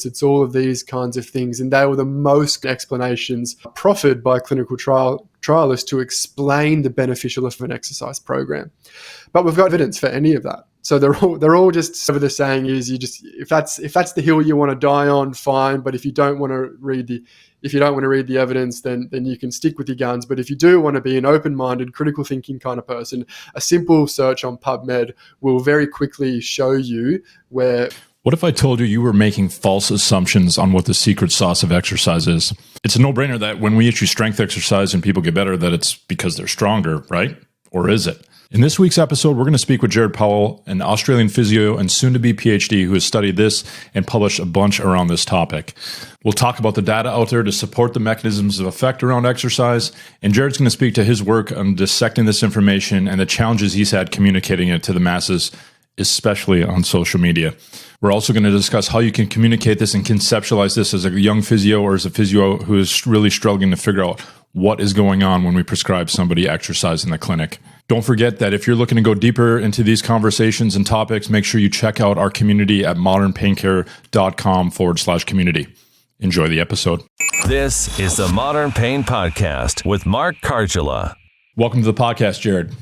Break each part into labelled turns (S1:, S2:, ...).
S1: It's all of these kinds of things. And they were the most explanations proffered by clinical trialists to explain the beneficial effect of an exercise program. But we've got evidence for any of that. So they're all just, whatever the saying is, if that's the hill you want to die on, fine. But if you don't want to read the evidence, then you can stick with your guns. But if you do want to be an open-minded, critical thinking kind of person, a simple search on PubMed will very quickly show you where.
S2: What if I told you you were making false assumptions on what the secret sauce of exercise is? It's a no-brainer that when we issue strength exercise and people get better, that it's because they're stronger, right? Or is it? In this week's episode, we're going to speak with Jared Powell, an Australian physio and soon-to-be Ph.D. who has studied this and published a bunch around this topic. We'll talk about the data out there to support the mechanisms of effect around exercise, and Jared's going to speak to his work on dissecting this information and the challenges he's had communicating it to the masses, especially on social media. We're also going to discuss how you can communicate this and conceptualize this as a young physio or as a physio who is really struggling to figure out what is going on when we prescribe somebody exercise in the clinic. Don't forget that if you're looking to go deeper into these conversations and topics, make sure you check out our community at modernpaincare.com/community. Enjoy the episode.
S3: This is the Modern Pain Podcast with Mark Cardula.
S2: Welcome to the podcast, Jared.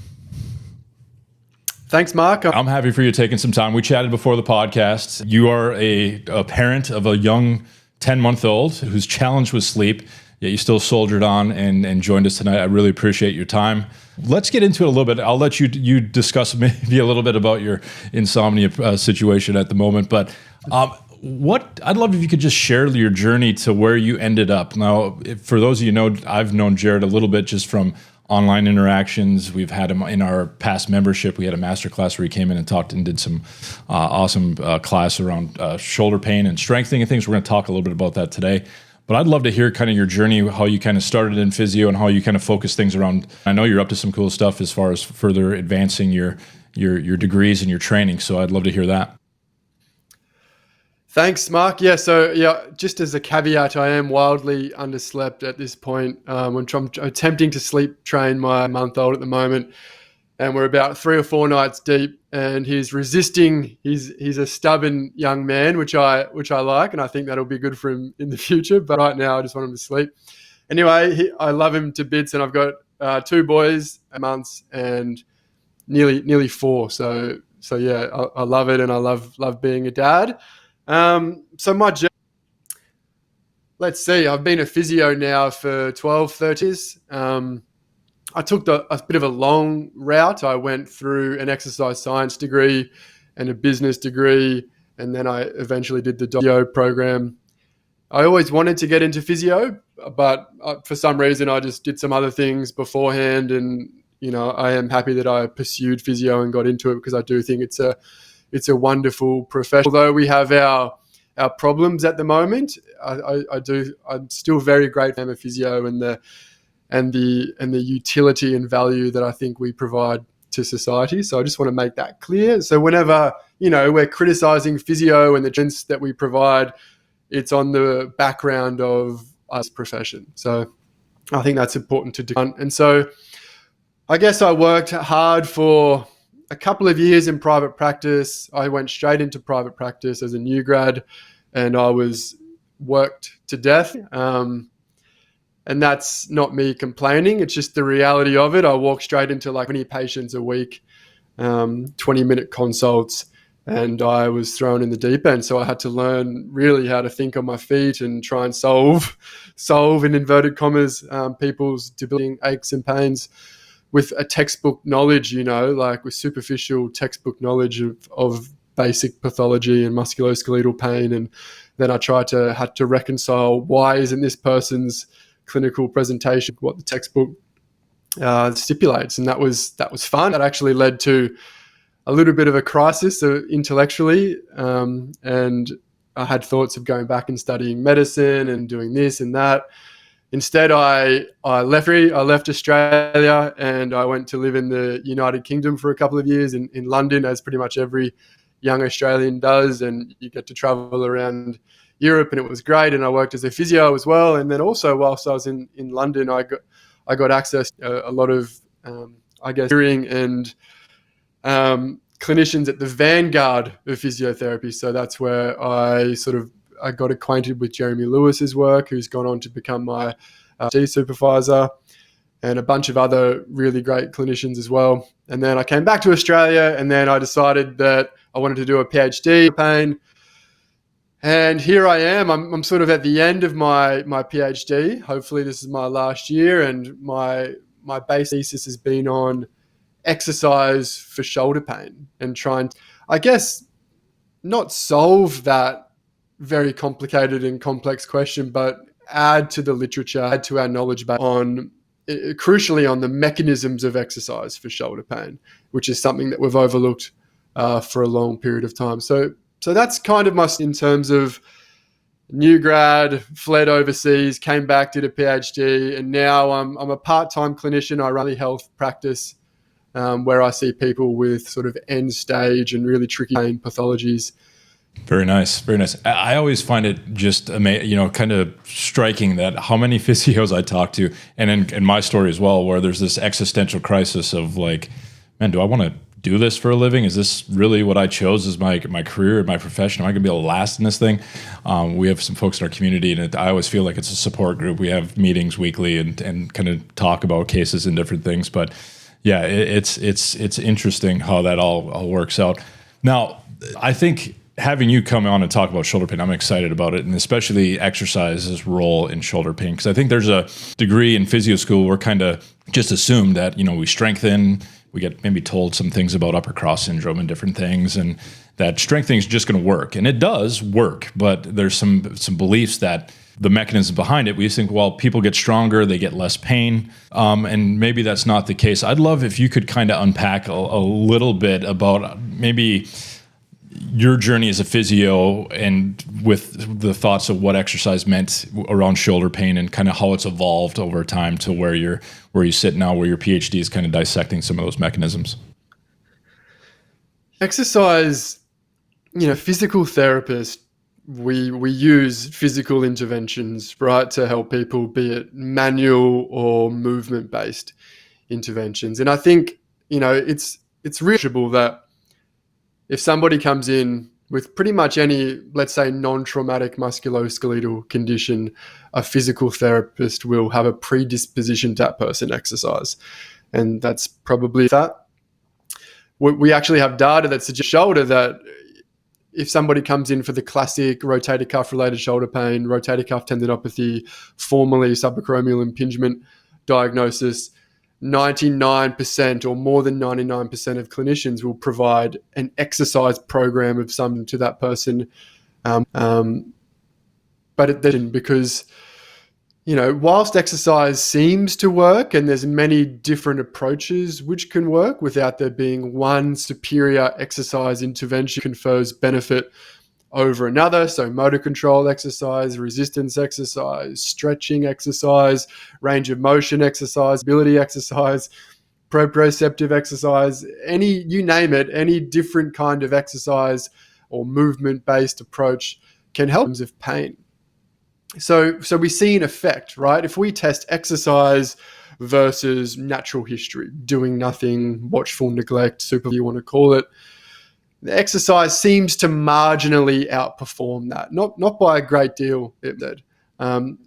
S1: Thanks, Mark.
S2: I'm happy for you taking some time. We chatted before the podcast. You are a parent of a young 10-month-old who's challenged with sleep, yet you still soldiered on and joined us tonight. I really appreciate your time. Let's get into it a little bit. I'll let you discuss maybe a little bit about your insomnia situation at the moment. But I'd love if you could just share your journey to where you ended up. Now, for those of you who know, I've known Jared a little bit just from online interactions. We've had him in our past membership. We had a master class where he came in and talked and did some awesome class around shoulder pain and strengthening and things. We're going to talk a little bit about that today. But I'd love to hear kind of your journey, how you kind of started in physio and how you kind of focus things around. I know you're up to some cool stuff as far as further advancing your degrees and your training. So I'd love to hear that.
S1: Thanks, Mark. So just as a caveat, I am wildly underslept at this point. I'm attempting to sleep train my month-old at the moment, and we're about 3 or 4 nights deep, and he's resisting. He's a stubborn young man, which I like, and I think that'll be good for him in the future. But right now, I just want him to sleep. Anyway, I love him to bits, and I've got 2 boys, months, and nearly 4. So yeah, I love it, and I love being a dad. So my journey, let's see, I've been a physio now for 12, 30 years. I took a bit of a long route. I went through an exercise science degree and a business degree, and then I eventually did the physio program. I always wanted to get into physio, but for some reason I just did some other things beforehand, and I am happy that I pursued physio and got into it because I do think it's a wonderful profession. Although we have our problems at the moment, I'm still very grateful for physio and the utility and value that I think we provide to society. So I just want to make that clear. So whenever we're criticizing physio and the trends that we provide, it's on the background of us profession. So I think that's important to do. And so I guess I worked hard for a couple of years in private practice. I went straight into private practice as a new grad, and I was worked to death. And that's not me complaining. It's just the reality of it. I walked straight into like 20 patients a week, 20-minute consults, and I was thrown in the deep end. So I had to learn really how to think on my feet and try and solve in inverted commas, people's debilitating aches and pains with a textbook knowledge, like with superficial textbook knowledge of basic pathology and musculoskeletal pain. And then I had to reconcile, why isn't this person's clinical presentation what the textbook stipulates? And that was fun. That actually led to a little bit of a crisis intellectually. And I had thoughts of going back and studying medicine and doing this and that. Instead, I left Australia and I went to live in the United Kingdom for a couple of years in London, as pretty much every young Australian does. And you get to travel around Europe, and it was great. And I worked as a physio as well. And then also whilst I was in London, I got access to a lot of, hearing and clinicians at the vanguard of physiotherapy. So that's where I sort of I got acquainted with Jeremy Lewis's work, who's gone on to become my Ph.D. supervisor, and a bunch of other really great clinicians as well. And then I came back to Australia, and then I decided that I wanted to do a Ph.D. pain. And here I am. I'm sort of at the end of my PhD. Hopefully this is my last year, and my base thesis has been on exercise for shoulder pain and trying, I guess, not solve that very complicated and complex question, but add to the literature, add to our knowledge base on, crucially, on the mechanisms of exercise for shoulder pain, which is something that we've overlooked for a long period of time. So that's kind of my, in terms of new grad, fled overseas, came back, did a PhD, and now I'm a part-time clinician. I run a health practice where I see people with sort of end stage and really tricky pain pathologies.
S2: Very nice. Very nice. I always find it just kind of striking that how many physios I talk to, and in my story as well, where there's this existential crisis of like, man, do I want to do this for a living? Is this really what I chose as my career, my profession? Am I going to be able to last in this thing? We have some folks in our community, and I always feel like it's a support group. We have meetings weekly and kind of talk about cases and different things. But yeah, it's interesting how that all works out. Now, I think having you come on and talk about shoulder pain, I'm excited about it, and especially exercise's role in shoulder pain, because I think there's a degree in physio school where kind of just assume that, we strengthen, we get maybe told some things about upper cross syndrome and different things, and that strengthening is just going to work. And it does work, but there's some beliefs that the mechanism behind it, we think, well, people get stronger, they get less pain, and maybe that's not the case. I'd love if you could kind of unpack a little bit about maybe your journey as a physio and with the thoughts of what exercise meant around shoulder pain and kind of how it's evolved over time to where you sit now, where your PhD is kind of dissecting some of those mechanisms.
S1: Exercise, physical therapists, we use physical interventions, right, to help people, be it manual or movement-based interventions. And I think, it's reachable that if somebody comes in with pretty much any, let's say, non-traumatic musculoskeletal condition, a physical therapist will have a predisposition to that person exercise. And that's probably that. We actually have data that suggests shoulder that if somebody comes in for the classic rotator cuff related shoulder pain, rotator cuff tendinopathy, formerly subacromial impingement diagnosis, 99% or more than 99% of clinicians will provide an exercise program of some to that person. But it didn't, because, whilst exercise seems to work, and there's many different approaches which can work without there being one superior exercise intervention confers benefit over another. So motor control exercise, resistance exercise, stretching exercise, range of motion exercise, ability exercise, proprioceptive exercise, you name it, any different kind of exercise or movement-based approach can help in terms of pain. So we see an effect, right? If we test exercise versus natural history, doing nothing, watchful neglect, super, you want to call it, the exercise seems to marginally outperform that, not by a great deal. And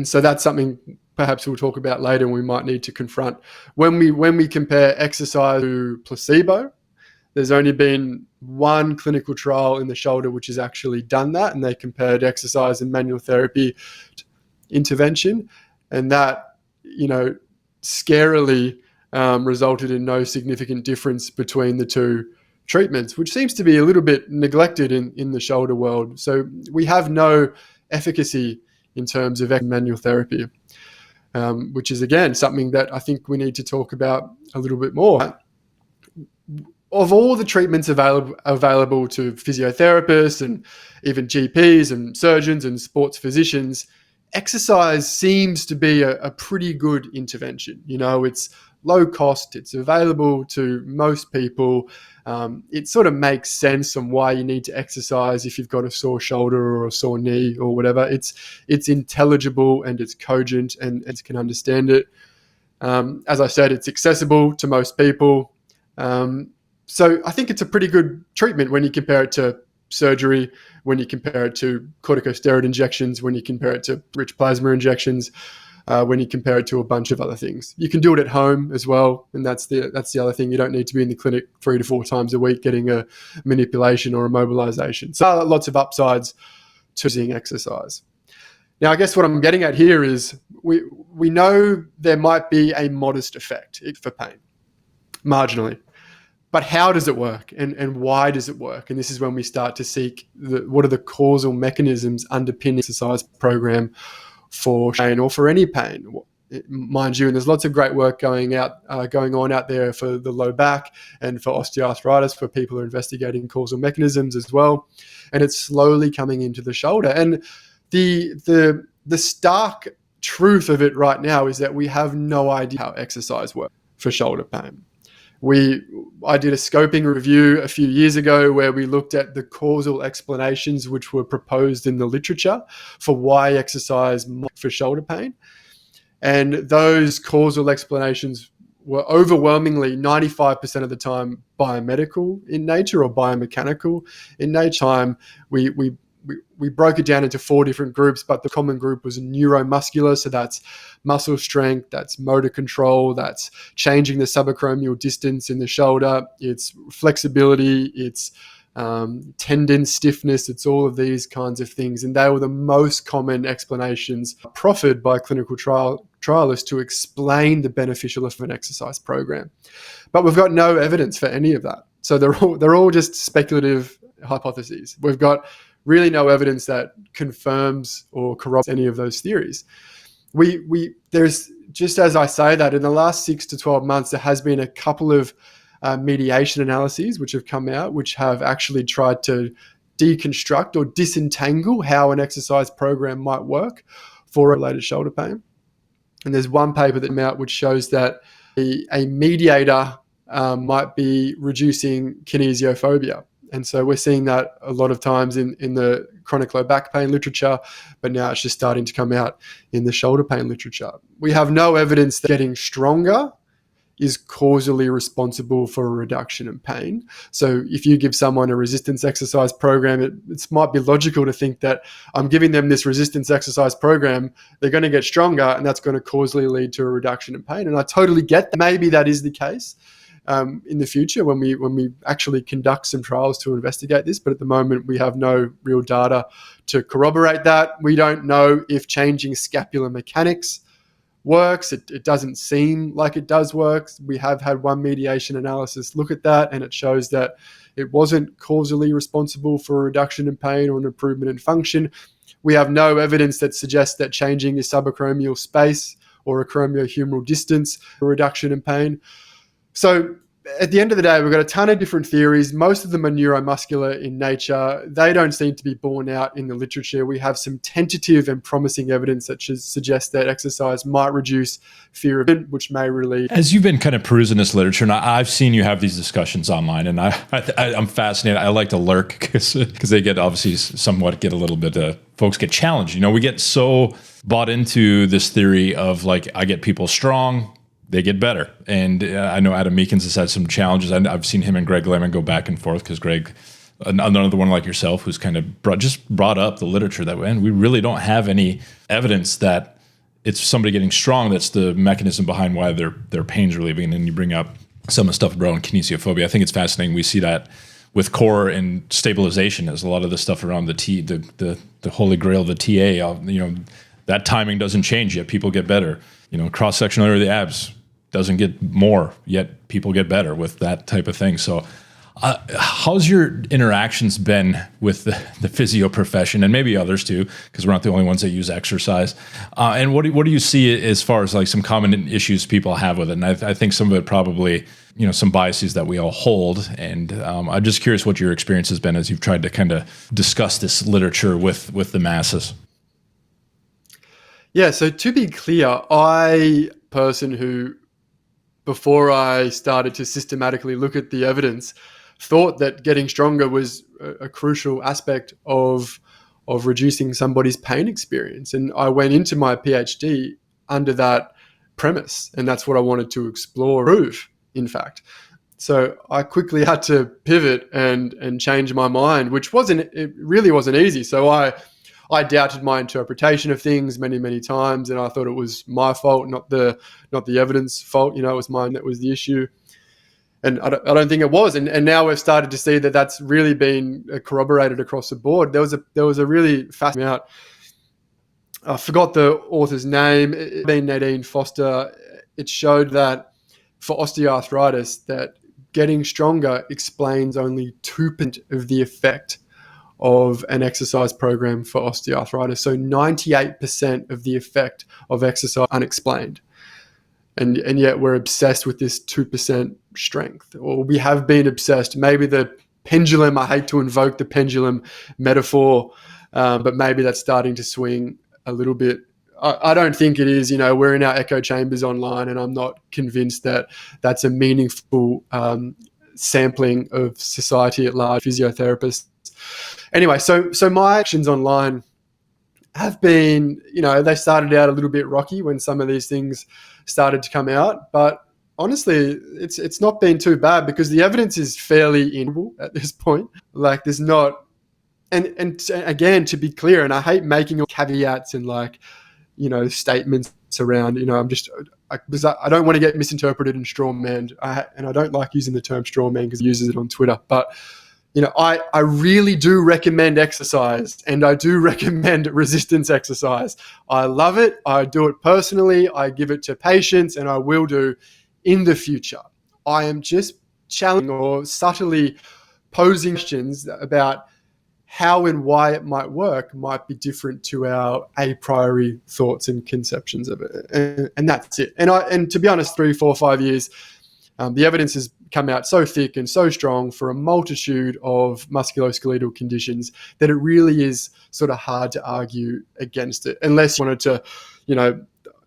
S1: so that's something perhaps we'll talk about later, and we might need to confront. When we compare exercise to placebo, there's only been one clinical trial in the shoulder which has actually done that, and they compared exercise and manual therapy intervention, and that, scarily resulted in no significant difference between the two treatments, which seems to be a little bit neglected in the shoulder world. So we have no efficacy in terms of manual therapy, which is, again, something that I think we need to talk about a little bit more. Of all the treatments available to physiotherapists and even GPs and surgeons and sports physicians, exercise seems to be a pretty good intervention. It's low cost, it's available to most people. It sort of makes sense on why you need to exercise if you've got a sore shoulder or a sore knee or whatever. It's intelligible and it's cogent and can understand it. As I said, it's accessible to most people. So I think it's a pretty good treatment when you compare it to surgery, when you compare it to corticosteroid injections, when you compare it to rich plasma injections, when you compare it to a bunch of other things. You can do it at home as well, and that's the other thing. You don't need to be in the clinic 3 to 4 times a week getting a manipulation or a mobilization. So lots of upsides to using exercise. Now, I guess what I'm getting at here is we know there might be a modest effect for pain, marginally. But how does it work, and why does it work? And this is when we start to seek what are the causal mechanisms underpinning exercise program for pain or for any pain. Mind you, and there's lots of great work going on out there for the low back and for osteoarthritis, for people who are investigating causal mechanisms as well. And it's slowly coming into the shoulder. And the stark truth of it right now is that we have no idea how exercise works for shoulder pain. I did a scoping review a few years ago where we looked at the causal explanations which were proposed in the literature for why exercise for shoulder pain. And those causal explanations were overwhelmingly 95% of the time biomedical in nature or biomechanical in nature. We broke it down into 4 different groups, but the common group was neuromuscular. So that's muscle strength, that's motor control, that's changing the subacromial distance in the shoulder, it's flexibility, it's tendon stiffness, it's all of these kinds of things. And they were the most common explanations proffered by clinical trialists to explain the beneficial effect of an exercise program. But we've got no evidence for any of that. So they're all just speculative hypotheses. We've got really no evidence that confirms or corroborates any of those theories. There's, just as I say that, in the last 6 to 12 months, there has been a couple of mediation analyses which have come out, which have actually tried to deconstruct or disentangle how an exercise program might work for related shoulder pain. And there's one paper that came out which shows that a mediator might be reducing kinesiophobia. And so we're seeing that a lot of times in the chronic low back pain literature, but now it's just starting to come out in the shoulder pain literature. We have no evidence that getting stronger is causally responsible for a reduction in pain. So if you give someone a resistance exercise program, it might be logical to think that I'm giving them this resistance exercise program, they're going to get stronger, and that's going to causally lead to a reduction in pain. And I totally get that. Maybe that is the case in the future when we actually conduct some trials to investigate this. But at the moment, we have no real data to corroborate that. We don't know if changing scapular mechanics works. It doesn't seem like it does work. We have had one mediation analysis look at that, and it shows that it wasn't causally responsible for a reduction in pain or an improvement in function. We have no evidence that suggests that changing your subacromial space or acromiohumeral distance for a reduction in pain. So at the end of the day, we've got a ton of different theories. Most of them are neuromuscular in nature. They don't seem to be borne out in the literature. We have some tentative and promising evidence that suggests that exercise might reduce fear of it, which may relieve.
S2: As you've been kind of perusing this literature, and I've seen you have these discussions online, and I'm fascinated. I like to lurk because they get obviously somewhat get a little bit, folks get challenged. You know, we get so bought into this theory of like, I get people strong, they get better. And I know Adam Meekins has had some challenges. I've seen him and Greg Lehman go back and forth because Greg, another one like yourself, who's kind of brought up the literature that way. And we really don't have any evidence that it's somebody getting strong that's the mechanism behind why their pain's relieving. And you bring up some of the stuff around kinesiophobia. I think it's fascinating. We see that with core and stabilization, as a lot of the stuff around the holy grail of the TA. That timing doesn't change yet. People get better. Cross-sectional area of the abs doesn't get more, yet people get better with that type of thing. So how's your interactions been with the physio profession, and maybe others too, because we're not the only ones that use exercise? And what do you see as far as like some common issues people have with it? And I think some of it probably, some biases that we all hold. And I'm just curious what your experience has been as you've tried to kind of discuss this literature with the masses.
S1: Yeah, so to be clear, person who, before I started to systematically look at the evidence, thought that getting stronger was a crucial aspect of reducing somebody's pain experience. And I went into my PhD under that premise, and that's what I wanted to explore, prove, in fact. So I quickly had to pivot and change my mind, which it really wasn't easy. So I doubted my interpretation of things many times, and I thought it was my fault, not the evidence fault. It was mine that was the issue. And I don't think it was. And now we've started to see that that's really been corroborated across the board. There was a really fascinating out. I forgot the author's name, Nadine Foster. It showed that for osteoarthritis, that getting stronger explains only 2% of the effect of an exercise program for osteoarthritis. So 98% of the effect of exercise unexplained. And yet we're obsessed with this 2% strength, or we have been obsessed. Maybe the pendulum, I hate to invoke the pendulum metaphor, but maybe that's starting to swing a little bit. I don't think it is. We're in our echo chambers online, and I'm not convinced that that's a meaningful sampling of society at large, physiotherapists. Anyway, so my actions online have been, they started out a little bit rocky when some of these things started to come out, but honestly, it's not been too bad because the evidence is fairly inevitable at this point. Like, there's not, and again, to be clear, and I hate making all caveats and statements around, because I don't want to get misinterpreted and strawmanned, and I don't like using the term strawman because he uses it on Twitter, but I really do recommend exercise, and I do recommend resistance exercise. I love it. I do it personally. I give it to patients, and I will do in the future. I am just challenging or subtly posing questions about how and why it might work might be different to our a priori thoughts and conceptions of it. And that's it. And to be honest, 3, 4, 5 years, the evidence has come out so thick and so strong for a multitude of musculoskeletal conditions that it really is sort of hard to argue against it, unless you wanted to,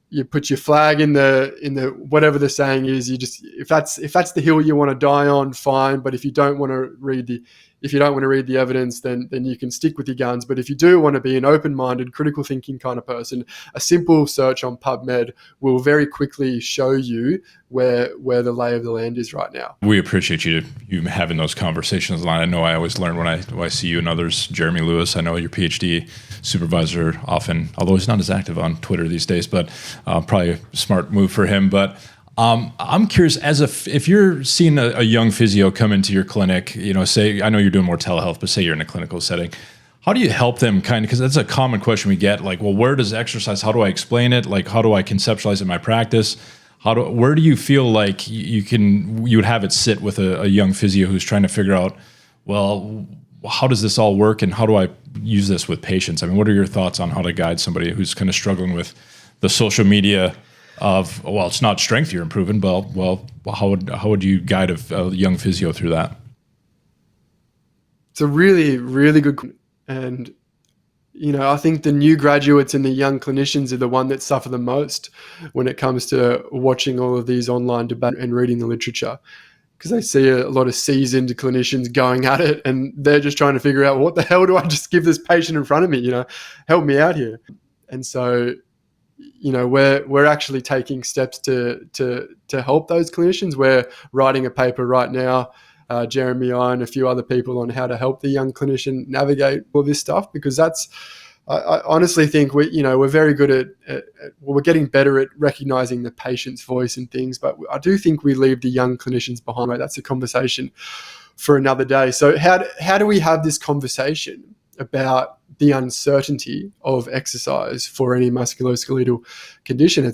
S1: you put your flag in the whatever the saying is. You just, if that's the hill you want to die on, fine. But if you don't want to read the evidence, then you can stick with your guns. But if you do want to be an open-minded, critical thinking kind of person, a simple search on PubMed will very quickly show you where the lay of the land is right now.
S2: We appreciate you having those conversations online. I know I always learn when I see you and others. Jeremy Lewis, I know your Ph.D. supervisor often, although he's not as active on Twitter these days, but probably a smart move for him. But I'm curious, if you're seeing a young physio come into your clinic, say, I know you're doing more telehealth, but say you're in a clinical setting, how do you help them because that's a common question we get, like, well, where does exercise, how do I explain it? Like, how do I conceptualize it in my practice? Where do you feel like you would have it sit with a young physio who's trying to figure out, well, how does this all work and how do I use this with patients? I mean, what are your thoughts on how to guide somebody who's kind of struggling with the social media of, well, it's not strength you're improving, but how would you guide a young physio through that?
S1: It's a really, really good question. And, I think the new graduates and the young clinicians are the one that suffer the most when it comes to watching all of these online debates and reading the literature, because they see a lot of seasoned clinicians going at it and they're just trying to figure out, what the hell do I just give this patient in front of me? Help me out here. And so, we're actually taking steps to help those clinicians. We're writing a paper right now, Jeremy, I, and a few other people, on how to help the young clinician navigate all this stuff, because I honestly think we're very good we're getting better at recognizing the patient's voice and things, but I do think we leave the young clinicians behind. That's a conversation for another day. So how do we have this conversation about the uncertainty of exercise for any musculoskeletal condition?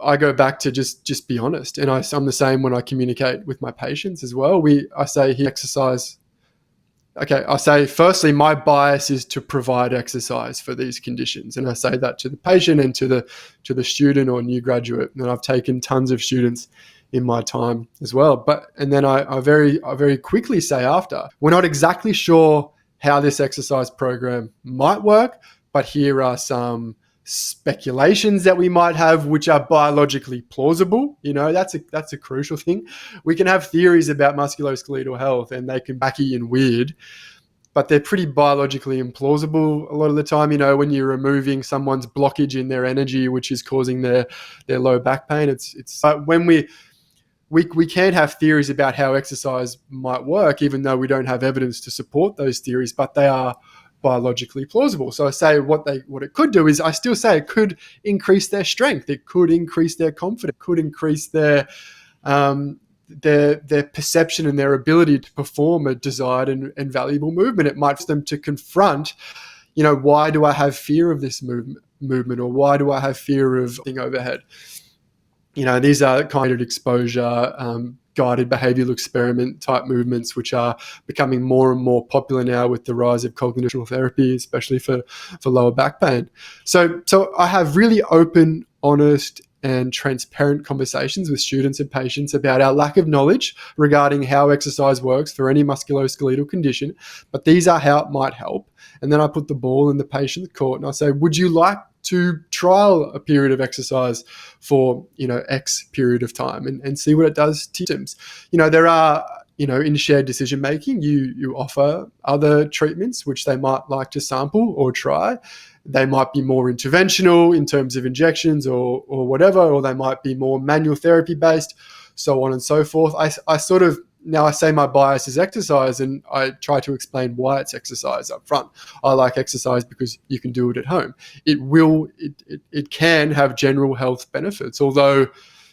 S1: I go back to just be honest, and I'm the same when I communicate with my patients as well. I say, here, exercise. Okay, I say, firstly, my bias is to provide exercise for these conditions, and I say that to the patient and to the student or new graduate. And I've taken tons of students in my time as well. And then I very quickly say after, we're not exactly sure how this exercise program might work, but here are some speculations that we might have which are biologically plausible. That's a crucial thing. We can have theories about musculoskeletal health and they can be wacky and weird, but they're pretty biologically implausible a lot of the time. When you're removing someone's blockage in their energy, which is causing their low back pain, it's when we can have theories about how exercise might work, even though we don't have evidence to support those theories, but they are biologically plausible. So I say what it could do is, I still say it could increase their strength, it could increase their confidence, it could increase their perception and their ability to perform a desired and valuable movement. It might force them to confront, why do I have fear of this movement, or why do I have fear of being overhead? These are kind of exposure, guided behavioral experiment type movements, which are becoming more and more popular now with the rise of cognitive therapy, especially for lower back pain. So I have really open, honest, and transparent conversations with students and patients about our lack of knowledge regarding how exercise works for any musculoskeletal condition, but these are how it might help. And then I put the ball in the patient's court and I say, would you like to trial a period of exercise for, X period of time and see what it does to symptoms? There are, in shared decision making, you offer other treatments which they might like to sample or try. They might be more interventional in terms of injections or whatever, or they might be more manual therapy based, so on and so forth. Now I say my bias is exercise, and I try to explain why it's exercise up front. I like exercise because you can do it at home. It can have general health benefits, although,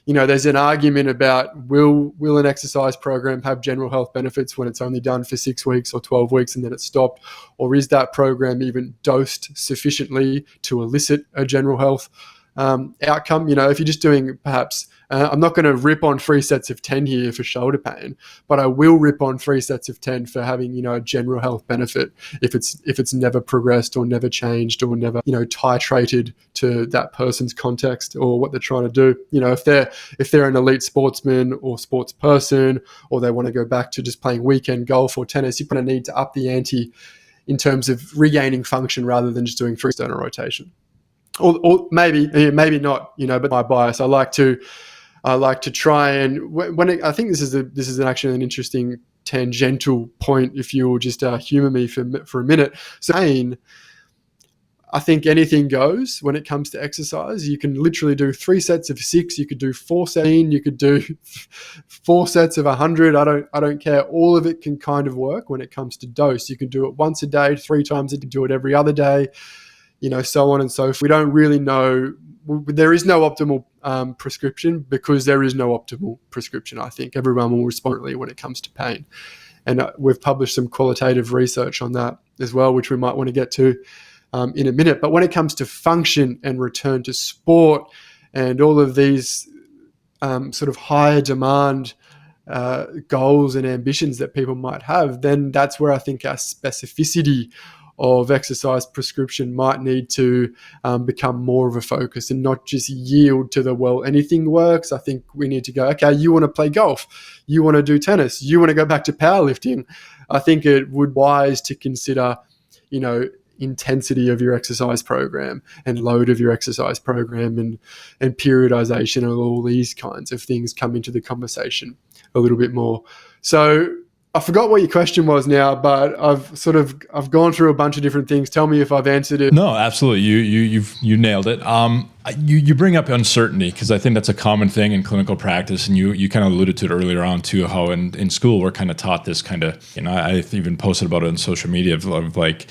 S1: there's an argument about will an exercise program have general health benefits when it's only done for 6 weeks or 12 weeks and then it's stopped, or is that program even dosed sufficiently to elicit a general health outcome? If you're just doing perhaps, I'm not going to rip on 3 sets of 10 here for shoulder pain, but I will rip on 3 sets of 10 for having, a general health benefit if it's never progressed or never changed or never, titrated to that person's context or what they're trying to do. If they're an elite sportsman or sports person, or they want to go back to just playing weekend golf or tennis, you're going to need to up the ante in terms of regaining function rather than just doing 3 external rotation. Or maybe not, but my bias, I like to try and I think this is actually an interesting tangential point, if you'll just humor me for a minute. So I think anything goes when it comes to exercise. You can literally do 3 sets of 6. You could do 4 sets. You could do 4 sets of 100. I don't care. All of it can kind of work when it comes to dose. You can do it once a day, 3 times a day. You can do it every other day. So on and so forth. We don't really know. There is no optimal prescription, because there is no optimal prescription. I think everyone will respond differently when it comes to pain. And we've published some qualitative research on that as well, which we might want to get to in a minute. But when it comes to function and return to sport and all of these sort of higher demand goals and ambitions that people might have, then that's where I think our specificity of exercise prescription might need to become more of a focus and not just yield to anything works. I think we need to go, okay, you want to play golf, you want to do tennis, you want to go back to powerlifting. I think it would be wise to consider, intensity of your exercise program and load of your exercise program and periodization and all these kinds of things come into the conversation a little bit more. So I forgot what your question was now, but I've gone through a bunch of different things. Tell me if I've answered it.
S2: No, absolutely. You nailed it. You bring up uncertainty, because I think that's a common thing in clinical practice, and you kind of alluded to it earlier on too, how in school we're kind of taught this kind of, I even posted about it on social media of like,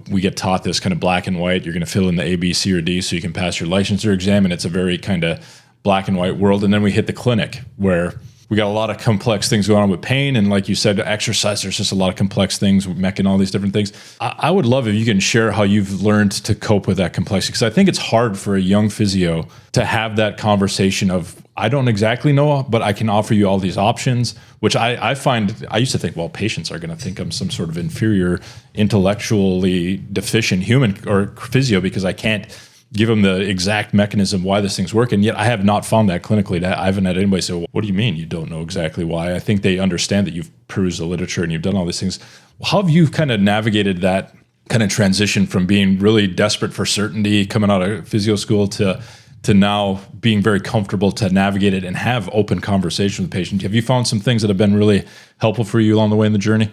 S2: we get taught this kind of black and white. You're going to fill in the A, B, C, or D so you can pass your licensure exam, and it's a very kind of black and white world. And then we hit the clinic where we got a lot of complex things going on with pain. And like you said, exercise, there's just a lot of complex things with mech and all these different things. I would love if you can share how you've learned to cope with that complexity. Because I think it's hard for a young physio to have that conversation of, I don't exactly know, but I can offer you all these options, which I find, I used to think, well, patients are going to think I'm some sort of inferior, intellectually deficient human or physio because I can't give them the exact mechanism why this thing's working. Yet I have not found that clinically. I haven't had anybody say, well, what do you mean you don't know exactly why? I think they understand that you've perused the literature and you've done all these things. How have you kind of navigated that kind of transition from being really desperate for certainty coming out of physio school to now being very comfortable to navigate it and have open conversation with patients? Have you found some things that have been really helpful for you along the way in the journey?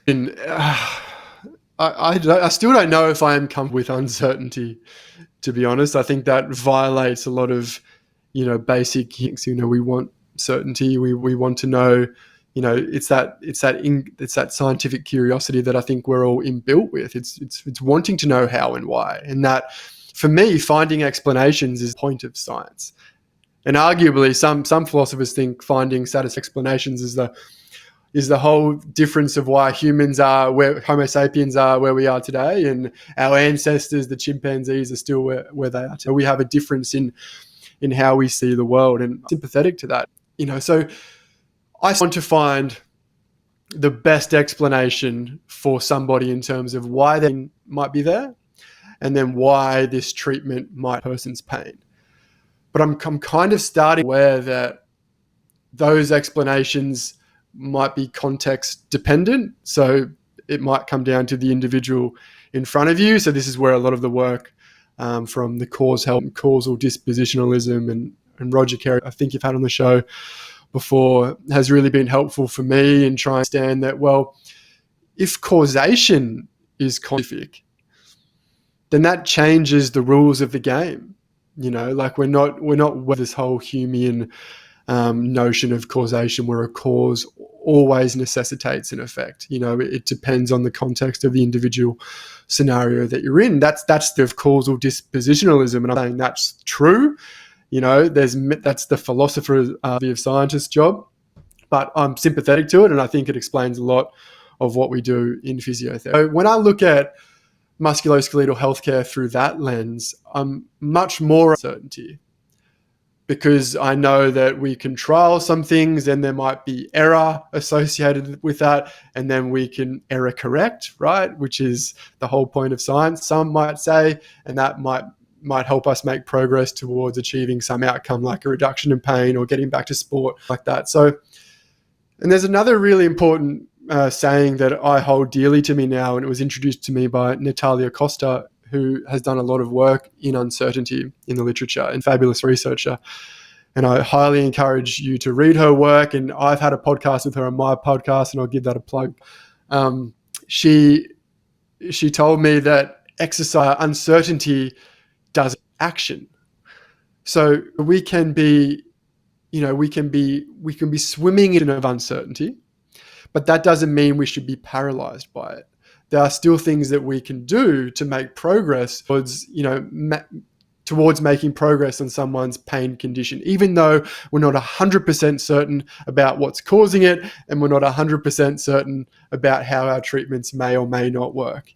S1: And I still don't know if I am comfortable with uncertainty, to be honest. I think that violates a lot of, basic things. We want certainty. We want to know, it's that scientific curiosity that I think we're all inbuilt with. It's wanting to know how and why. And that, for me, finding explanations is the point of science. And arguably, some philosophers think finding satisfactory explanations is the whole difference of why humans are where Homo sapiens are where we are today, and our ancestors, the chimpanzees, are still where they are today. We have a difference in how we see the world, and I'm sympathetic to that. So I want to find the best explanation for somebody in terms of why they might be there, and then why this treatment might person's pain. But I'm kind of starting aware that those explanations might be context dependent. So it might come down to the individual in front of you. So this is where a lot of the work from the causal dispositionalism and Roger Carey, I think you've had on the show before, has really been helpful for me in trying to understand that, well, if causation is scientific, then that changes the rules of the game. Like we're not with this whole Humean notion of causation where a cause always necessitates an effect. It depends on the context of the individual scenario that you're in. That's the causal dispositionalism, and I'm saying that's true. That's the philosopher of scientist job, but I'm sympathetic to it, and I think it explains a lot of what we do in physiotherapy. So when I look at musculoskeletal healthcare through that lens, I'm much more uncertainty, because I know that we can trial some things and there might be error associated with that, and then we can error correct, right? Which is the whole point of science, some might say, and that might help us make progress towards achieving some outcome like a reduction in pain or getting back to sport like that. So, and there's another really important saying that I hold dearly to me now, and it was introduced to me by Natalia Costa, who has done a lot of work in uncertainty in the literature and fabulous researcher. And I highly encourage you to read her work. And I've had a podcast with her on my podcast, and I'll give that a plug. She told me that exercise uncertainty does action. So we can be swimming in of uncertainty, but that doesn't mean we should be paralyzed by it. There are still things that we can do to make progress towards making progress on someone's pain condition, even though we're not 100% certain about what's causing it, and we're not 100% certain about how our treatments may or may not work.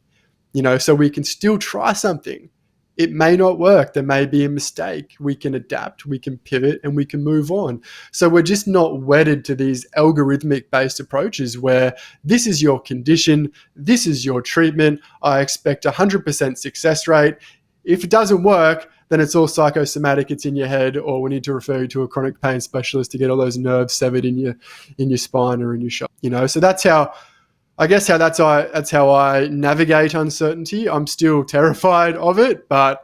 S1: So we can still try something. It may not work. There may be a mistake. We can adapt, we can pivot, and we can move on. So we're just not wedded to these algorithmic-based approaches where this is your condition, this is your treatment, I expect 100% success rate. If it doesn't work, then it's all psychosomatic, it's in your head, or we need to refer you to a chronic pain specialist to get all those nerves severed in your spine or in your shoulder. So that's how I navigate uncertainty. I'm still terrified of it, but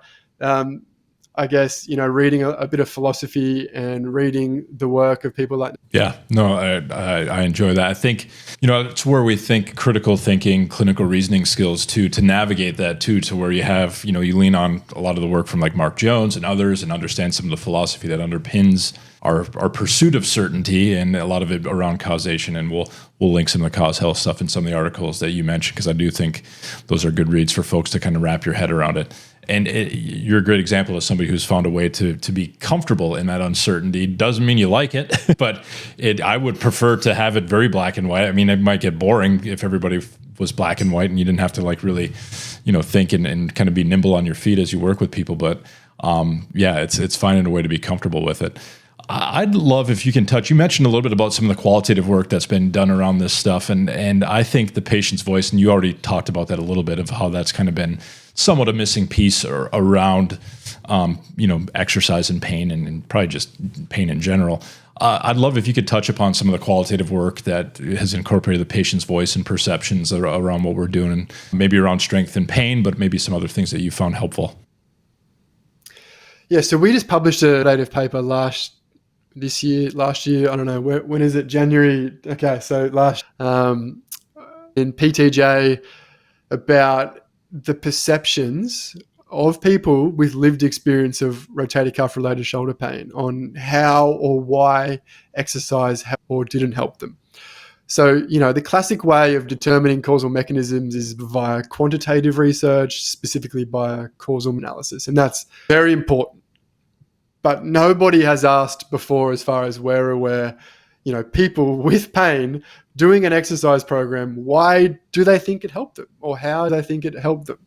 S1: I guess, reading a bit of philosophy and reading the work of people like...
S2: Yeah, no, I enjoy that. I think, it's where we think critical thinking, clinical reasoning skills too, to navigate that too, to where you have, you lean on a lot of the work from like Mark Jones and others and understand some of the philosophy that underpins our pursuit of certainty, and a lot of it around causation. And we'll link some of the cause health stuff in some of the articles that you mentioned, because I do think those are good reads for folks to kind of wrap your head around it. And you're a great example of somebody who's found a way to be comfortable in that uncertainty. Doesn't mean you like it, but I would prefer to have it very black and white. I mean, it might get boring if everybody was black and white and you didn't have to like really, think and kind of be nimble on your feet as you work with people. But it's finding a way to be comfortable with it. I'd love if you can touch, you mentioned a little bit about some of the qualitative work that's been done around this stuff. And I think the patient's voice, and you already talked about that a little bit, of how that's kind of been somewhat a missing piece around, exercise and pain, and probably just pain in general. I'd love if you could touch upon some of the qualitative work that has incorporated the patient's voice and perceptions around what we're doing, and maybe around strength and pain, but maybe some other things that you found helpful.
S1: Yeah, so we just published a qualitative paper last year, I don't know, when is it? January. Okay, so in PTJ about the perceptions of people with lived experience of rotator cuff related shoulder pain on how or why exercise helped or didn't help them. So, the classic way of determining causal mechanisms is via quantitative research, specifically by causal analysis. And that's very important. But nobody has asked before, as far as we're aware, people with pain doing an exercise program, why do they think it helped them, or how do they think it helped them?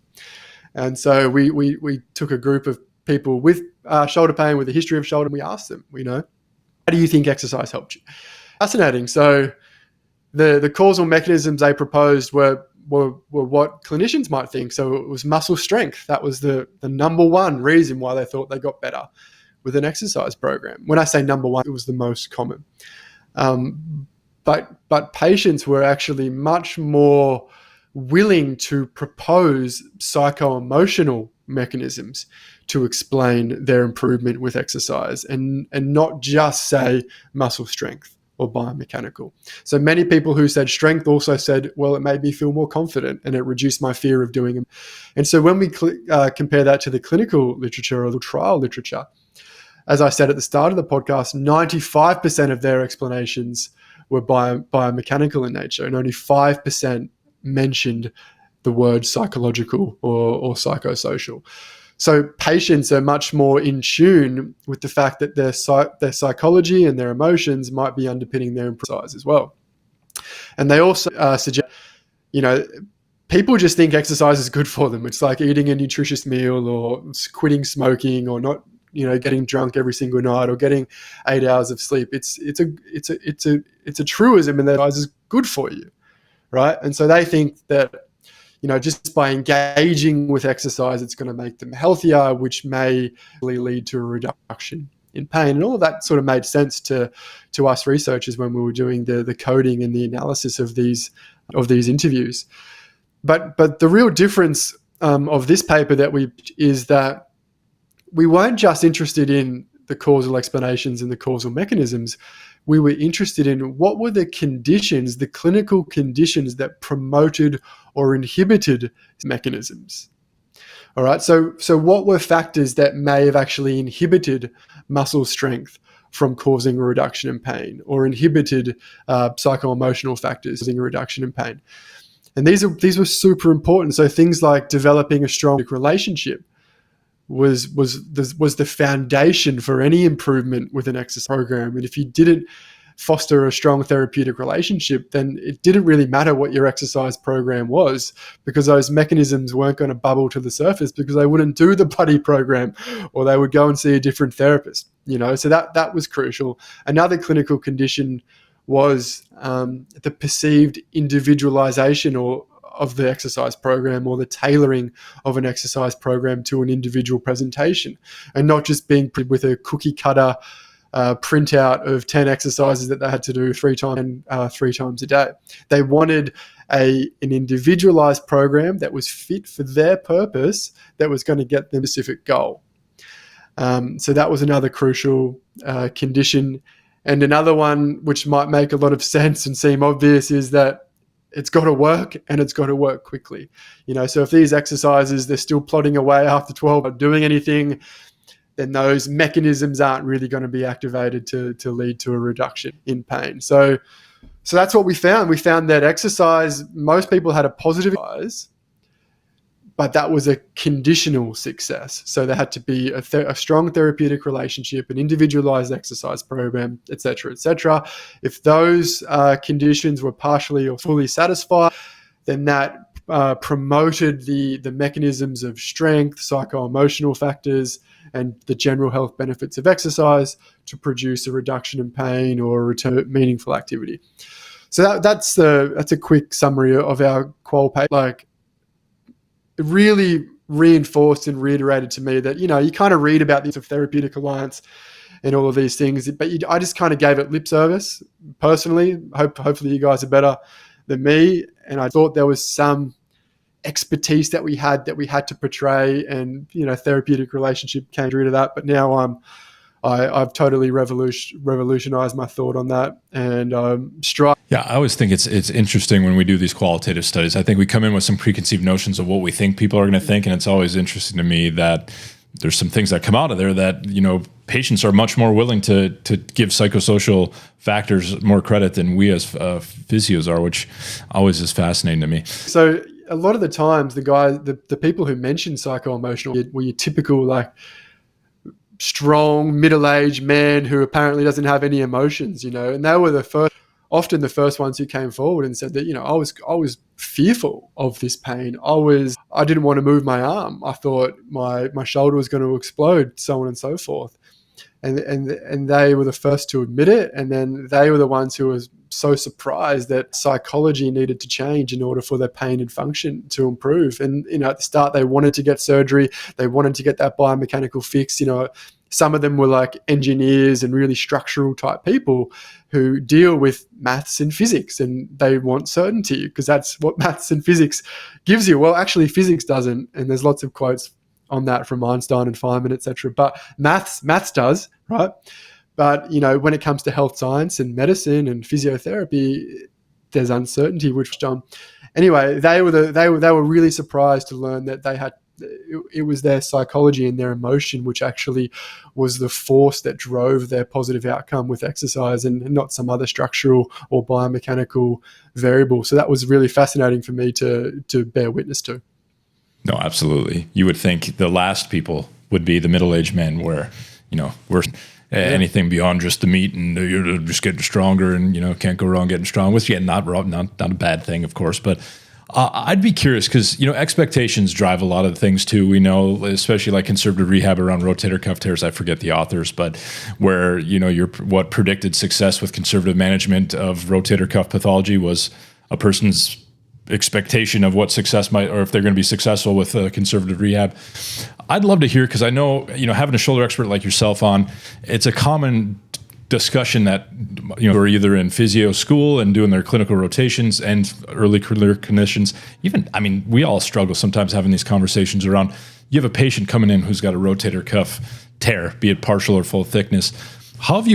S1: And so we took a group of people with shoulder pain, with a history of shoulder, and we asked them, how do you think exercise helped you? Fascinating. So the causal mechanisms they proposed were what clinicians might think. So it was muscle strength. That was the number one reason why they thought they got better with an exercise program. When I say number one, it was the most common. But patients were actually much more willing to propose psycho-emotional mechanisms to explain their improvement with exercise, and not just say muscle strength or biomechanical. So many people who said strength also said, well, it made me feel more confident and it reduced my fear of doing it. And so when we compare that to the clinical literature or the trial literature, as I said at the start of the podcast, 95% of their explanations were biomechanical in nature, and only 5% mentioned the word psychological or psychosocial. So patients are much more in tune with the fact that their psychology and their emotions might be underpinning their exercise as well. And they also suggest, people just think exercise is good for them. It's like eating a nutritious meal or quitting smoking or not, getting drunk every single night or getting 8 hours of sleep. It's a truism, and that exercise is good for you, right? And so they think that, just by engaging with exercise, it's going to make them healthier, which may lead to a reduction in pain. And all of that sort of made sense to us researchers when we were doing the coding and the analysis of these interviews. But the real difference of this paper is that we weren't just interested in the causal explanations and the causal mechanisms. We were interested in what were the conditions, the clinical conditions that promoted or inhibited mechanisms. All right. So what were factors that may have actually inhibited muscle strength from causing a reduction in pain, or inhibited psycho-emotional factors causing a reduction in pain? And these were super important. So things like developing a strong relationship was the foundation for any improvement with an exercise program. And if you didn't foster a strong therapeutic relationship, then it didn't really matter what your exercise program was, because those mechanisms weren't going to bubble to the surface, because they wouldn't do the bloody program, or they would go and see a different therapist. So that was crucial. Another clinical condition was the perceived individualization of the exercise program, or the tailoring of an exercise program to an individual presentation, and not just being with a cookie cutter printout of 10 exercises that they had to do three times a day. They wanted an individualized program that was fit for their purpose, that was going to get them a specific goal. So that was another crucial condition. And another one, which might make a lot of sense and seem obvious, is that it's got to work, and it's got to work quickly. So if these exercises, they're still plodding away after 12, not doing anything, then those mechanisms aren't really going to be activated to lead to a reduction in pain. So that's what we found. We found that exercise, most people had a positive exercise, but that was a conditional success. So there had to be a strong therapeutic relationship, an individualized exercise program, et cetera, et cetera. If those conditions were partially or fully satisfied, then that promoted the mechanisms of strength, psycho-emotional factors, and the general health benefits of exercise to produce a reduction in pain or a return to meaningful activity. So that's a quick summary of our qual paper. It really reinforced and reiterated to me that, you kind of read about this of therapeutic alliance and all of these things, but I just kind of gave it lip service personally. Hopefully you guys are better than me. And I thought there was some expertise that we had to portray, and, therapeutic relationship came through to that. But now I've totally revolutionized my thought on that, and strive.
S2: Yeah, I always think it's interesting when we do these qualitative studies. I think we come in with some preconceived notions of what we think people are going to think, and it's always interesting to me that there's some things that come out of there that, patients are much more willing to give psychosocial factors more credit than we as physios are, which always is fascinating to me.
S1: So a lot of the times, the people who mention psycho-emotional were your typical like strong middle-aged man who apparently doesn't have any emotions, and they were often the first ones who came forward and said that, I was fearful of this pain. I didn't want to move my arm. I thought my shoulder was going to explode, so on and so forth. And they were the first to admit it. And then they were the ones who were so surprised that psychology needed to change in order for their pain and function to improve. And, at the start, they wanted to get surgery. They wanted to get that biomechanical fix. Some of them were like engineers and really structural type people who deal with maths and physics, and they want certainty because that's what maths and physics gives you. Well, actually, physics doesn't. And there's lots of quotes on that from Einstein and Feynman, etc. But maths does, right? But when it comes to health science and medicine and physiotherapy, there's uncertainty. Anyway, they were really surprised to learn that it was their psychology and their emotion which actually was the force that drove their positive outcome with exercise, and not some other structural or biomechanical variable. So that was really fascinating for me to bear witness to.
S2: No, absolutely. You would think the last people would be the middle-aged men where, we're anything beyond just the meat and you're just getting stronger and, can't go wrong getting strong, which, not a bad thing, of course. But I'd be curious because, expectations drive a lot of things too. We know, especially like conservative rehab around rotator cuff tears, I forget the authors, but where, what predicted success with conservative management of rotator cuff pathology was a person's expectation of what success might, or if they're going to be successful with conservative rehab. I'd love to hear, because I know, having a shoulder expert like yourself on, it's a common discussion that, are either in physio school and doing their clinical rotations and early career clinicians. We all struggle sometimes having these conversations around, you have a patient coming in who's got a rotator cuff tear, be it partial or full thickness. What have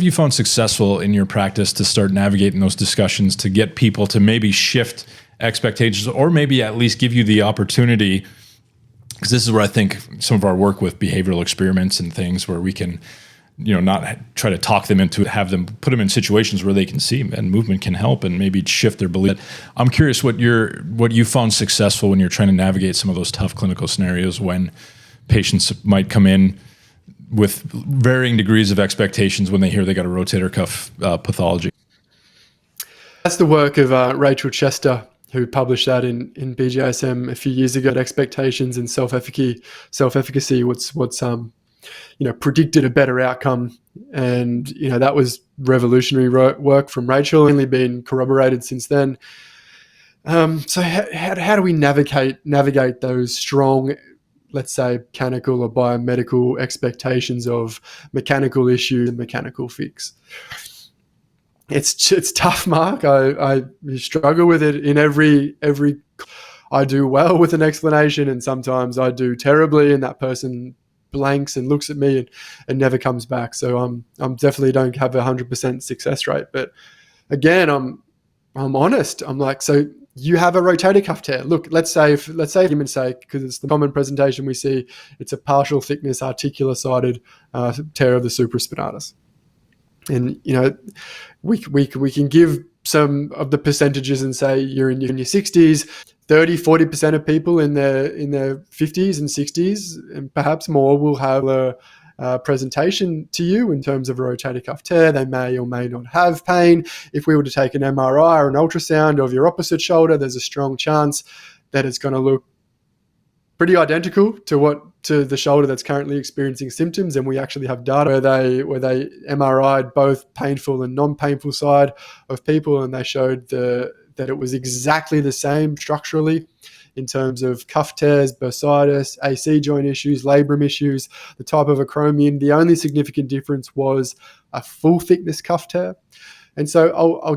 S2: you found successful in your practice to start navigating those discussions to get people to maybe shift expectations, or maybe at least give you the opportunity? Because this is where I think some of our work with behavioral experiments and things where we can, not try to talk them into, have them put them in situations where they can see and movement can help and maybe shift their belief. I'm curious what you found successful when you're trying to navigate some of those tough clinical scenarios when patients might come in with varying degrees of expectations when they hear they got a rotator cuff pathology.
S1: That's the work of Rachel Chester, who published that in BJSM a few years ago. Expectations and self-efficacy, what's predicted a better outcome, and that was revolutionary work from Rachel. Only been corroborated since then. So how do we navigate those strong, let's say, mechanical or biomedical expectations of mechanical issue and mechanical fix? It's tough, Mark. I struggle with it in every. I do well with an explanation, and sometimes I do terribly, and that person blanks and looks at me and never comes back. So I'm definitely don't have 100% success rate. But again, I'm honest. I'm like, so you have a rotator cuff tear. Look, let's say for argument's sake, because it's the common presentation we see, it's a partial thickness articular-sided tear of the supraspinatus. And we can give some of the percentages and say you're in your 60s, 30-40% of people in their 50s and 60s and perhaps more will have a presentation to you in terms of a rotator cuff tear. They may or may not have pain. If we were to take an MRI or an ultrasound of your opposite shoulder, there's a strong chance that it's going to look pretty identical to the shoulder that's currently experiencing symptoms. And we actually have data where they MRI'd both painful and non-painful side of people, and they showed that it was exactly the same structurally in terms of cuff tears, bursitis, AC joint issues, labrum issues, the type of acromion. The only significant difference was a full thickness cuff tear. And so I'll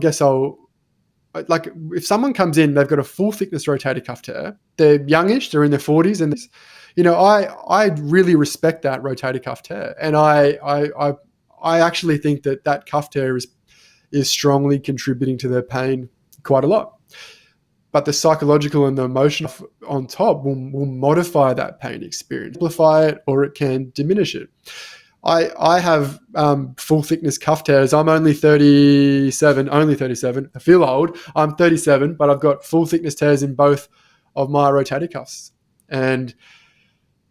S1: like if someone comes in, they've got a full thickness rotator cuff tear, they're youngish, they're in their 40s, and I really respect that rotator cuff tear, and I actually think that cuff tear is strongly contributing to their pain quite a lot. But the psychological and the emotional on top will modify that pain experience, amplify it, or it can diminish it. I have full thickness cuff tears. I'm only 37. I feel old. I'm 37, but I've got full thickness tears in both of my rotator cuffs. And,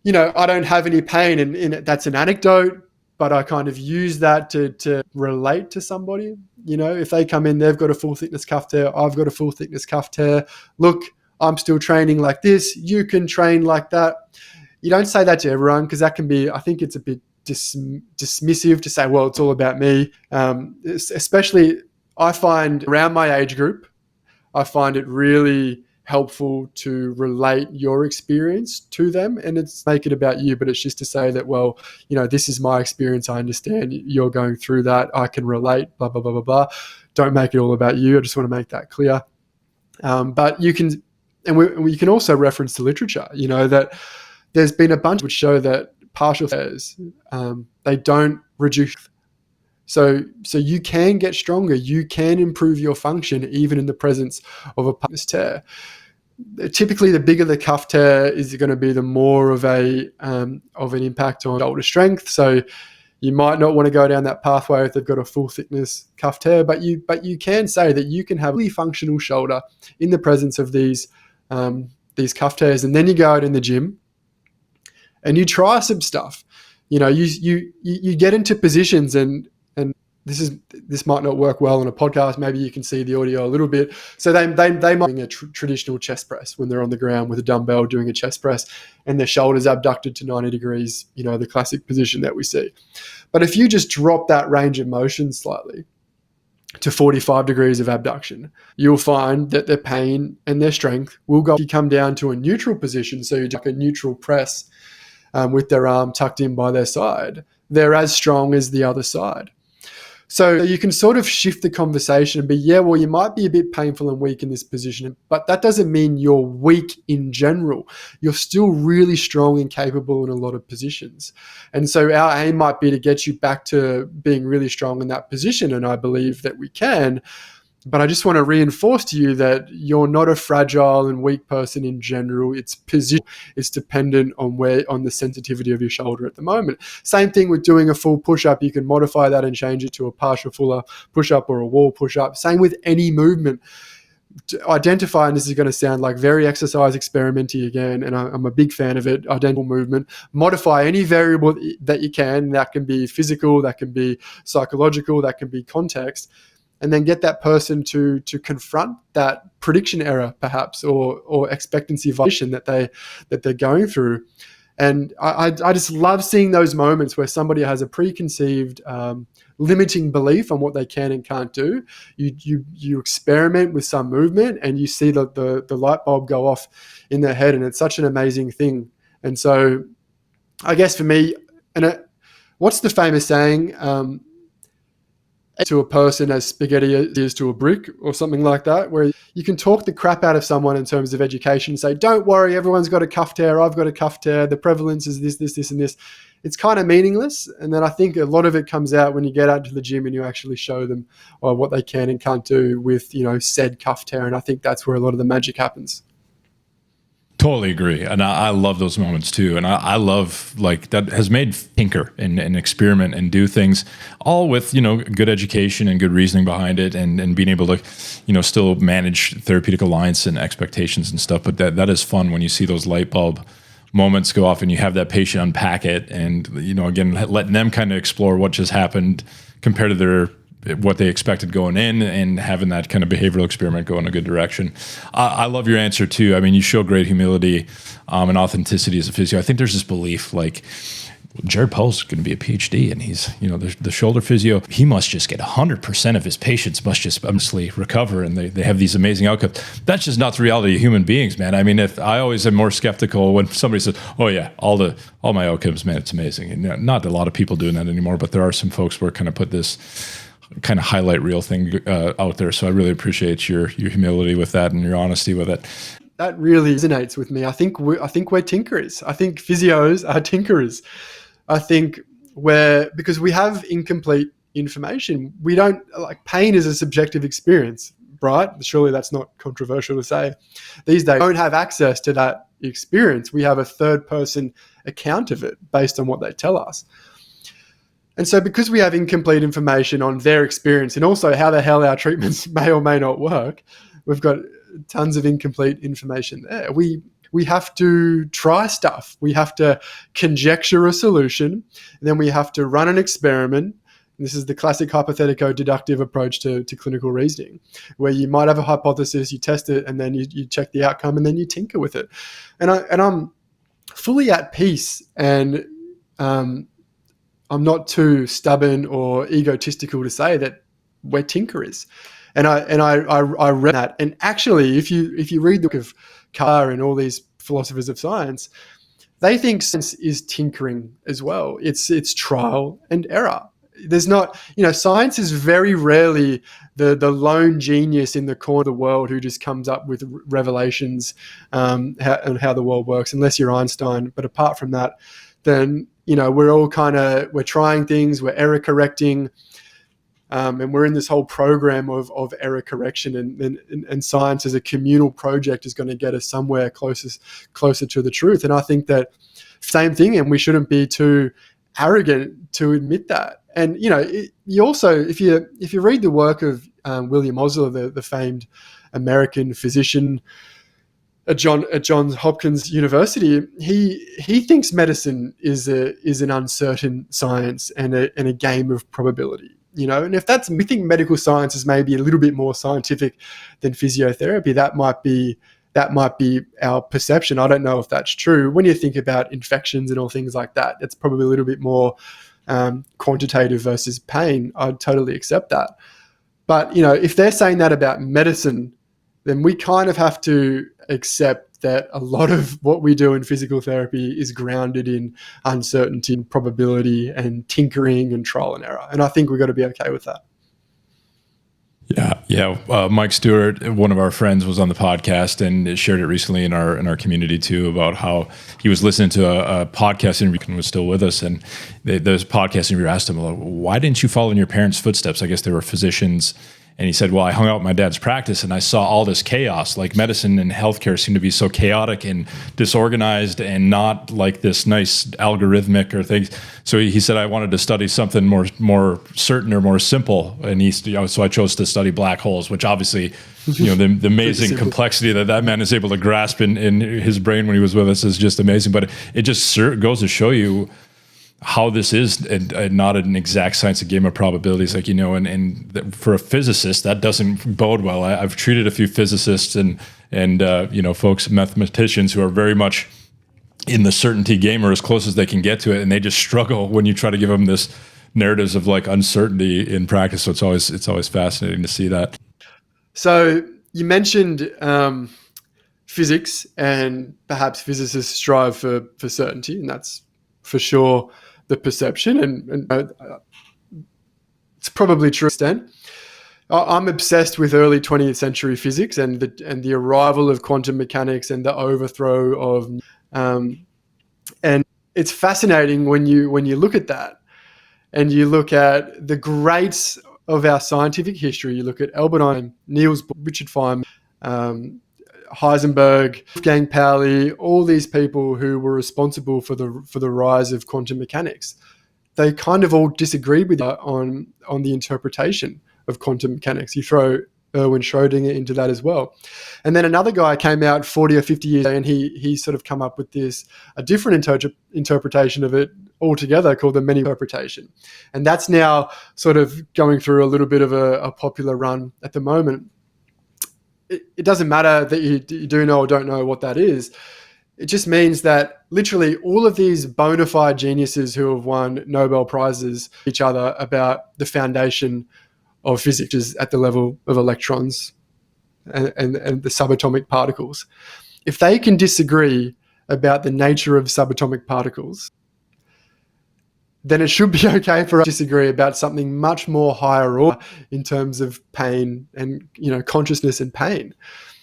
S1: I don't have any pain, and that's an anecdote, but I kind of use that to relate to somebody. If they come in, they've got a full thickness cuff tear, I've got a full thickness cuff tear. Look, I'm still training like this. You can train like that. You don't say that to everyone, because that can be, I think it's a bit dismissive to say, well, it's all about me. Especially, I find around my age group, I find it really helpful to relate your experience to them, and it's make it about you, but it's just to say that, well, this is my experience. I understand you're going through that. I can relate, blah, blah, blah, blah, blah. Don't make it all about you. I just want to make that clear. But you can, and we can also reference the literature, that there's been a bunch which show that partial tears, they don't reduce. So you can get stronger. You can improve your function even in the presence of a partial tear. Typically, the bigger the cuff tear is going to be, the more of an impact on shoulder strength. So you might not want to go down that pathway if they've got a full thickness cuff tear, but you can say that you can have a fully functional shoulder in the presence of these cuff tears, and then you go out in the gym and you try some stuff. You get into positions, and this might not work well on a podcast. Maybe you can see the audio a little bit. So they might be doing a traditional chest press when they're on the ground with a dumbbell doing a chest press, and their shoulders abducted to 90 degrees, the classic position that we see. But if you just drop that range of motion slightly to 45 degrees of abduction, you'll find that their pain and their strength will go. If you come down to a neutral position, so you do like a neutral press with their arm tucked in by their side, they're as strong as the other side. So you can sort of shift the conversation and be, well, you might be a bit painful and weak in this position, but that doesn't mean you're weak in general. You're still really strong and capable in a lot of positions. And so our aim might be to get you back to being really strong in that position, and I believe that we can. But I just want to reinforce to you that you're not a fragile and weak person in general. It's position. It's dependent on the sensitivity of your shoulder at the moment. Same thing with doing a full push-up. You can modify that and change it to a partial fuller push-up or a wall push-up. Same with any movement. Identify, and this is going to sound like very exercise experimenty again, and I'm a big fan of it, identical movement. Modify any variable that you can. That can be physical, that can be psychological, that can be context. And then get that person to confront that prediction error, perhaps, or expectancy violation that they're going through. And I just love seeing those moments where somebody has a preconceived limiting belief on what they can and can't do. You experiment with some movement, and you see the light bulb go off in their head, and it's such an amazing thing. And so, I guess for me, what's the famous saying? To a person as spaghetti is to a brick, or something like that, where you can talk the crap out of someone in terms of education and say, don't worry, everyone's got a cuff tear, I've got a cuff tear, the prevalence is this, and this. It's kind of meaningless. And then I think a lot of it comes out when you get out to the gym and you actually show them what they can and can't do with, said cuff tear. And I think that's where a lot of the magic happens.
S2: Totally agree. And I love those moments too. And I love, like, that has made tinker and experiment and do things all with, good education and good reasoning behind it, and being able to, still manage therapeutic alliance and expectations and stuff. But that is fun when you see those light bulb moments go off and you have that patient unpack it, and, again, letting them kind of explore what just happened compared to what they expected going in, and having that kind of behavioral experiment go in a good direction. I love your answer too. I mean, you show great humility and authenticity as a physio. I think there's this belief, like, Jared Powell's going to be a Ph.D. and he's, the shoulder physio. He must just get 100% of his patients must just honestly recover, and they have these amazing outcomes. That's just not the reality of human beings, man. I mean, I always am more skeptical when somebody says, "Oh yeah, all my outcomes, man, it's amazing." And not a lot of people doing that anymore, but there are some folks where kind of put this kind of highlight reel thing out there. So I really appreciate your humility with that and your honesty with it.
S1: That really resonates with me. I think we're tinkerers. I think physios are tinkerers. I think because we have incomplete information. We don't, like, pain is a subjective experience, right? Surely that's not controversial to say. These days, we don't have access to that experience. We have a third person account of it based on what they tell us. And so because we have incomplete information on their experience and also how the hell our treatments may or may not work, we've got tons of incomplete information there. We have to try stuff. We have to conjecture a solution, and then we have to run an experiment. This is the classic hypothetico-deductive approach to clinical reasoning, where you might have a hypothesis, you test it, and then you check the outcome, and then you tinker with it. And I'm fully at peace, and I'm not too stubborn or egotistical to say that we're tinkerers. And I read that. And actually, if you read the book of Carr and all these philosophers of science, they think science is tinkering as well. It's trial and error. There's not, science is very rarely the lone genius in the corner of the world who just comes up with revelations on how the world works, unless you're Einstein. But apart from that, then, we're all we're trying things, we're error correcting, and we're in this whole program of error correction, and science as a communal project is going to get us somewhere closer to the truth. And I think that same thing, and we shouldn't be too arrogant to admit that. And you also, if you read the work of William Osler, the famed American physician at Johns Hopkins University, he thinks medicine is an uncertain science and a game of probability. And if we think medical science is maybe a little bit more scientific than physiotherapy, that might be our perception. I don't know if that's true. When you think about infections and all things like that, it's probably a little bit more quantitative versus pain. I'd totally accept that. But, if they're saying that about medicine, then we kind of have to accept that a lot of what we do in physical therapy is grounded in uncertainty and probability and tinkering and trial and error. And I think we've got to be okay with that.
S2: Yeah. Mike Stewart, one of our friends, was on the podcast and shared it recently in our community too, about how he was listening to a podcast interview and was still with us. And this podcast interview asked him, why didn't you follow in your parents' footsteps? I guess they were physicians. And he said, well, I hung out in my dad's practice and I saw all this chaos. Like, medicine and healthcare seem to be so chaotic and disorganized and not like this nice algorithmic or things. So he said, I wanted to study something more certain or more simple. And so I chose to study black holes, which obviously, the amazing complexity that man is able to grasp in his brain when he was with us is just amazing. But it just goes to show you how this is not an exact science, a game of probabilities, and for a physicist, that doesn't bode well. I've treated a few physicists and folks, mathematicians, who are very much in the certainty game or as close as they can get to it, and they just struggle when you try to give them this narratives of like uncertainty in practice. So it's always fascinating to see that. So
S1: you mentioned physics, and perhaps physicists strive for certainty, and that's for sure the perception, and it's probably true to an extent. I'm obsessed with early 20th century physics and the arrival of quantum mechanics and the overthrow of, and it's fascinating when you look at that, and you look at the greats of our scientific history. You look at Albert Einstein, Niels Bohr, Richard Feynman, Heisenberg, Wolfgang Pauli, all these people who were responsible for the rise of quantum mechanics. They kind of all disagreed with on the interpretation of quantum mechanics. You throw Erwin Schrödinger into that as well. And then another guy came out 40 or 50 years ago, and he sort of come up with a different interpretation of it altogether, called the many interpretation. And that's now sort of going through a little bit of a popular run at the moment. It doesn't matter that you do know or don't know what that is. It just means that literally all of these bona fide geniuses who have won Nobel Prizes each other about the foundation of physics is at the level of electrons and the subatomic particles. If they can disagree about the nature of subatomic particles, then it should be okay for us to disagree about something much more higher order in terms of pain and, consciousness and pain.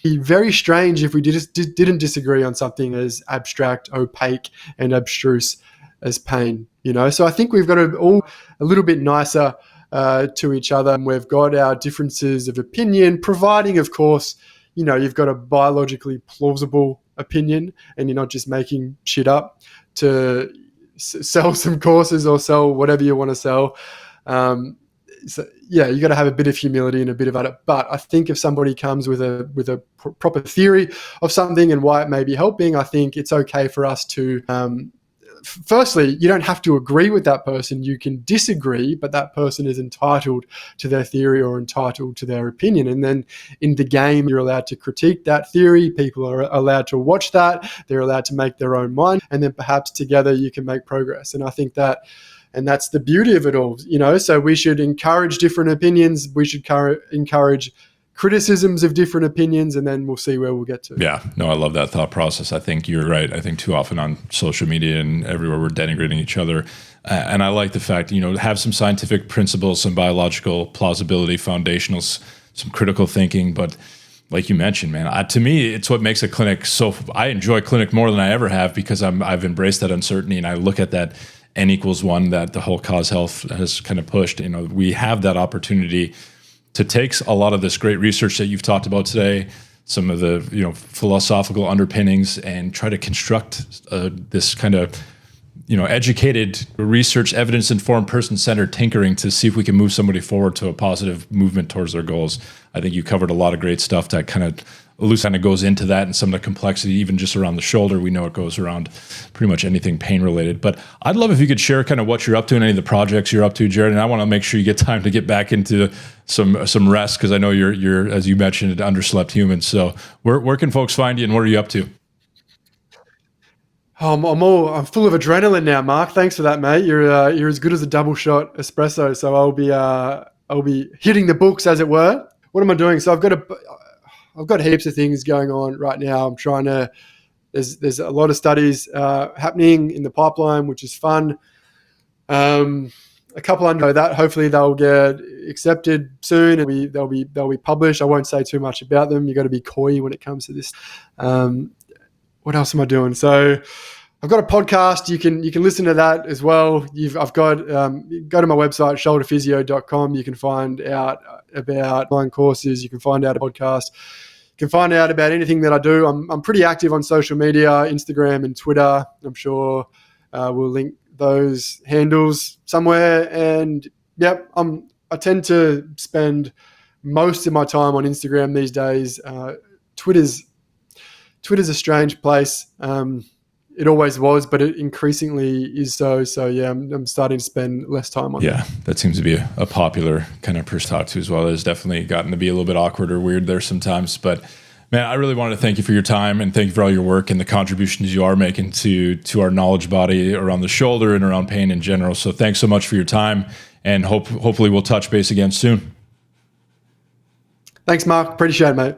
S1: It'd be very strange if we didn't disagree on something as abstract, opaque, and abstruse as pain. So I think we've got to all a little bit nicer to each other. And we've got our differences of opinion, providing, of course, you've got a biologically plausible opinion and you're not just making shit up to sell some courses or sell whatever you want to sell. So yeah, you got to have a bit of humility and a bit of it. But I think if somebody comes with a proper theory of something and why it may be helping, I think it's okay for us to. Firstly, you don't have to agree with that person. You can disagree, but that person is entitled to their theory or entitled to their opinion. And then in the game, you're allowed to critique that theory. People are allowed to watch that. They're allowed to make their own mind. And then perhaps together you can make progress. And I think that, and that's the beauty of it all, so we should encourage different opinions. We should encourage criticisms of different opinions, and then we'll see where we'll get to.
S2: Yeah, no, I love that thought process. I think you're right. I think too often on social media and everywhere we're denigrating each other. And I like the fact, have some scientific principles, some biological plausibility, foundationals, some critical thinking. But like you mentioned, man, to me, it's what makes a clinic I enjoy clinic more than I ever have because I've embraced that uncertainty and I look at that N=1 that the whole cause health has kind of pushed. We have that opportunity to take a lot of this great research that you've talked about today, some of the philosophical underpinnings, and try to construct this kind of educated, research, evidence-informed, person-centered tinkering to see if we can move somebody forward to a positive movement towards their goals. I think you covered a lot of great stuff that kind of goes into that, and some of the complexity, even just around the shoulder. We know it goes around pretty much anything pain-related. But I'd love if you could share kind of what you're up to and any of the projects you're up to, Jared. And I want to make sure you get time to get back into some rest because I know you're, as you mentioned, an underslept human. So where can folks find you and what are you up to?
S1: I'm full of adrenaline now, Mark. Thanks for that, mate. You're as good as a double shot espresso. So I'll be hitting the books, as it were. What am I doing? So I've got heaps of things going on right now. I'm trying to. There's a lot of studies happening in the pipeline, which is fun. A couple under that. Hopefully they'll get accepted soon, and they'll be published. I won't say too much about them. You got to be coy when it comes to this. What else am I doing? So I've got a podcast. You can listen to that as well. I've got go to my website shoulderphysio.com. You can find out about online courses. You can find out a podcast. You can find out about anything that I do. I'm pretty active on social media, Instagram and Twitter. I'm sure we'll link those handles somewhere. And yep, I tend to spend most of my time on Instagram these days. Twitter's a strange place. It always was, but it increasingly is so. So yeah, I'm starting to spend less time on it.
S2: Yeah, that seems to be a popular kind of person to talk to as well. It's definitely gotten to be a little bit awkward or weird there sometimes. But man, I really wanted to thank you for your time and thank you for all your work and the contributions you are making to our knowledge body around the shoulder and around pain in general. So thanks so much for your time, and hopefully we'll touch base again soon.
S1: Thanks, Mark. Appreciate it, mate.